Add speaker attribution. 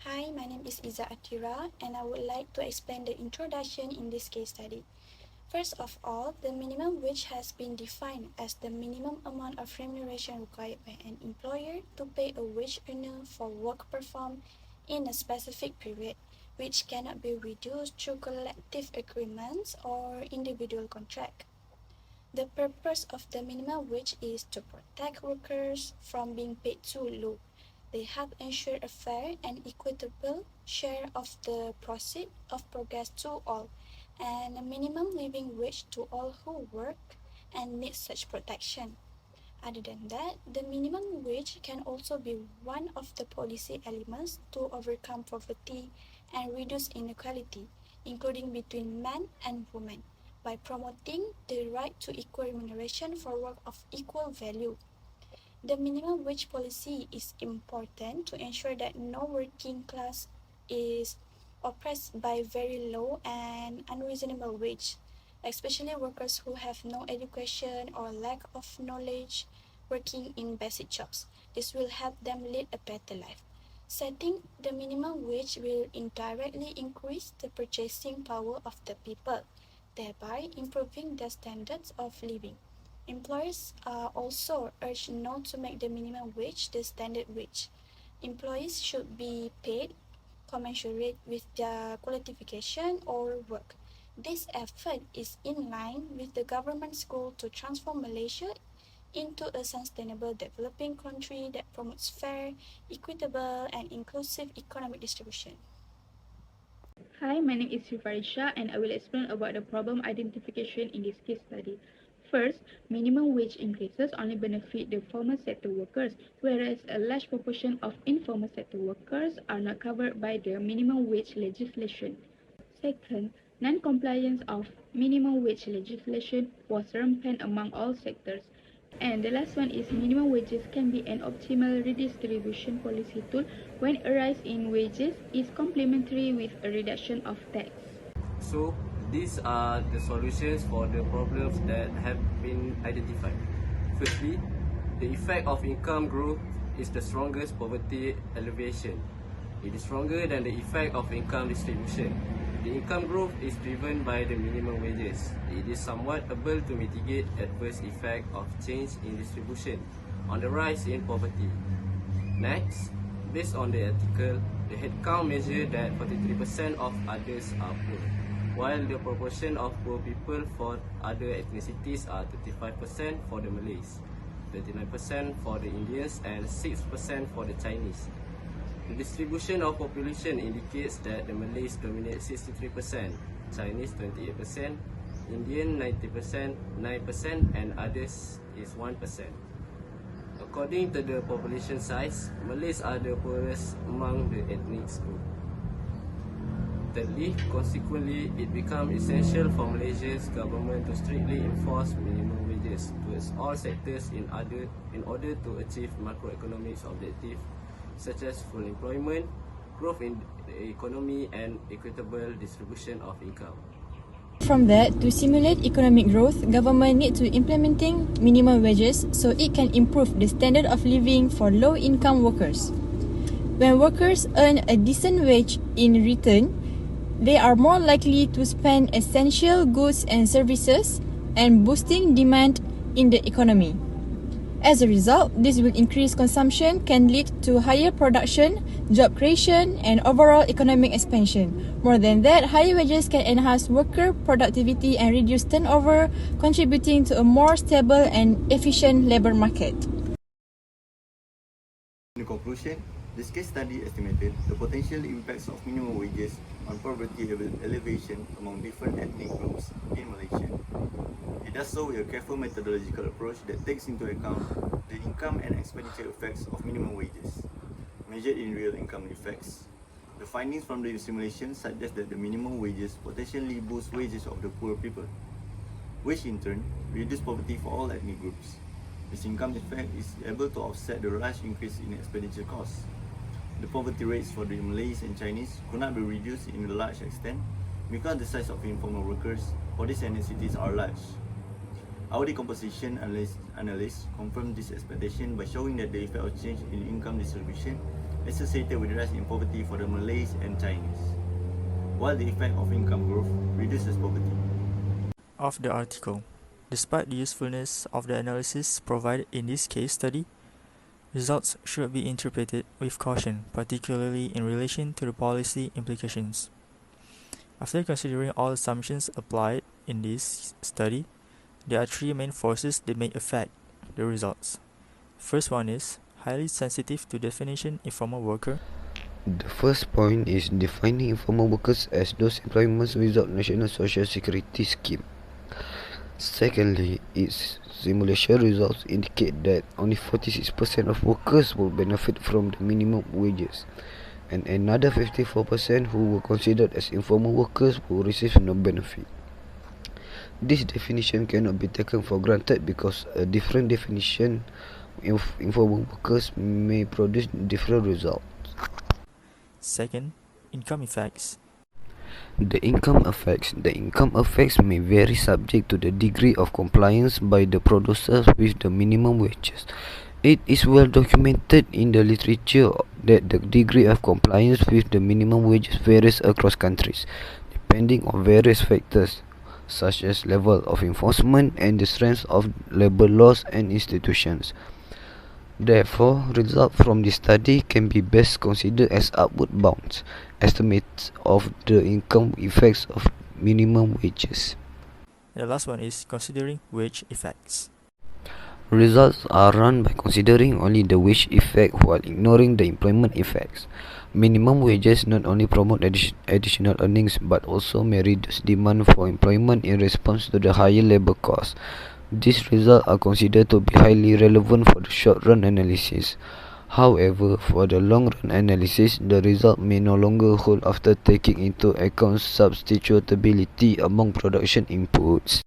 Speaker 1: Hi, my name is Iza Atira, and I would like to explain the introduction in this case study. First of all, the minimum wage has been defined as the minimum amount of remuneration required by an employer to pay a wage earner for work performed in a specific period, which cannot be reduced through collective agreements or individual contract. The purpose of the minimum wage is to protect workers from being paid too low. They help ensure a fair and equitable share of the proceeds of progress to all, and a minimum living wage to all who work and need such protection. Other than that, the minimum wage can also be one of the policy elements to overcome poverty and reduce inequality, including between men and women, by promoting the right to equal remuneration for work of equal value. The minimum wage policy is important to ensure that no working class is oppressed by very low and unreasonable wage, especially workers who have no education or lack of knowledge working in basic jobs. This will help them lead a better life. Setting the minimum wage will indirectly increase the purchasing power of the people, thereby improving their standards of living. Employers are also urged not to make the minimum wage the standard wage. Employees should be paid commensurate with their qualification or work. This effort is in line with the government's goal to transform Malaysia into a sustainable developing country that promotes fair, equitable, and inclusive economic distribution.
Speaker 2: Hi, my name is Sifarisha and I will explain about the problem identification in this case study. First, minimum wage increases only benefit the formal sector workers, whereas a large proportion of informal sector workers are not covered by the minimum wage legislation. Second, non-compliance of minimum wage legislation was rampant among all sectors. And the last one is minimum wages can be an optimal redistribution policy tool when a rise in wages is complementary with a reduction of tax.
Speaker 3: So, these are the solutions for the problems that have been identified. Firstly, the effect of income growth is the strongest poverty alleviation. It is stronger than the effect of income distribution. The income growth is driven by the minimum wages. It is somewhat able to mitigate adverse effect of change in distribution on the rise in poverty. Next, based on the article, the headcount measures that 43% of others are poor, while the proportion of poor people for other ethnicities are 35% for the Malays, 39% for the Indians, and 6% for the Chinese. The distribution of population indicates that the Malays dominate 63%, Chinese 28%, Indian 90%, 9%, and others is 1%. According to the population size, Malays are the poorest among the ethnic group. Thirdly, consequently, it becomes essential for Malaysia's government to strictly enforce minimum wages towards all sectors in order to achieve macroeconomic objectives such as full employment, growth in the economy, and equitable distribution of income.
Speaker 4: From that, to stimulate economic growth, government need to implementing minimum wages so it can improve the standard of living for low-income workers. When workers earn a decent wage in return, they are more likely to spend essential goods and services and boosting demand in the economy. As a result, this will increase consumption, can lead to higher production, job creation, and overall economic expansion. More than that, higher wages can enhance worker productivity and reduce turnover, contributing to a more stable and efficient labor market.
Speaker 5: In conclusion, this case study estimated the potential impacts of minimum wages on poverty alleviation among different ethnic groups in Malaysia. It does so with a careful methodological approach that takes into account the income and expenditure effects of minimum wages, measured in real income effects. The findings from the simulation suggest that the minimum wages potentially boost wages of the poor people, which in turn reduce poverty for all ethnic groups. This income effect is able to offset the large increase in expenditure costs. The poverty rates for the Malays and Chinese could not be reduced in a large extent because the size of informal workers for these ethnicities are large. Our decomposition analysts confirmed this expectation by showing that the effect of change in income distribution associated with the rise in poverty for the Malays and Chinese, while the effect of income growth reduces poverty.
Speaker 6: Of the article. Despite the usefulness of the analysis provided in this case study, results should be interpreted with caution, particularly in relation to the policy implications. After considering all assumptions applied in this study, there are three main forces that may affect the results. First one is highly sensitive to definition informal worker.
Speaker 7: The first point is defining informal workers as those employments without National Social Security Scheme. Secondly, its simulation results indicate that only 46% of workers will benefit from the minimum wages, and another 54% who were considered as informal workers will receive no benefit. This definition cannot be taken for granted because a different definition of informal workers may produce different results.
Speaker 6: Second, income effects.
Speaker 7: The income effects may vary subject to the degree of compliance by the producers with the minimum wages. It is well documented in the literature that the degree of compliance with the minimum wages varies across countries, depending on various factors such as level of enforcement and the strength of labor laws and institutions. Therefore, results from this study can be best considered as upward bound estimates of the income effects of minimum wages.
Speaker 6: And the last one is considering wage effects.
Speaker 7: Results are run by considering only the wage effect while ignoring the employment effects. Minimum wages not only promote additional earnings but also may reduce demand for employment in response to the higher labor costs. These results are considered to be highly relevant for the short-run analysis. However, for the long-run analysis, the result may no longer hold after taking into account substitutability among production inputs.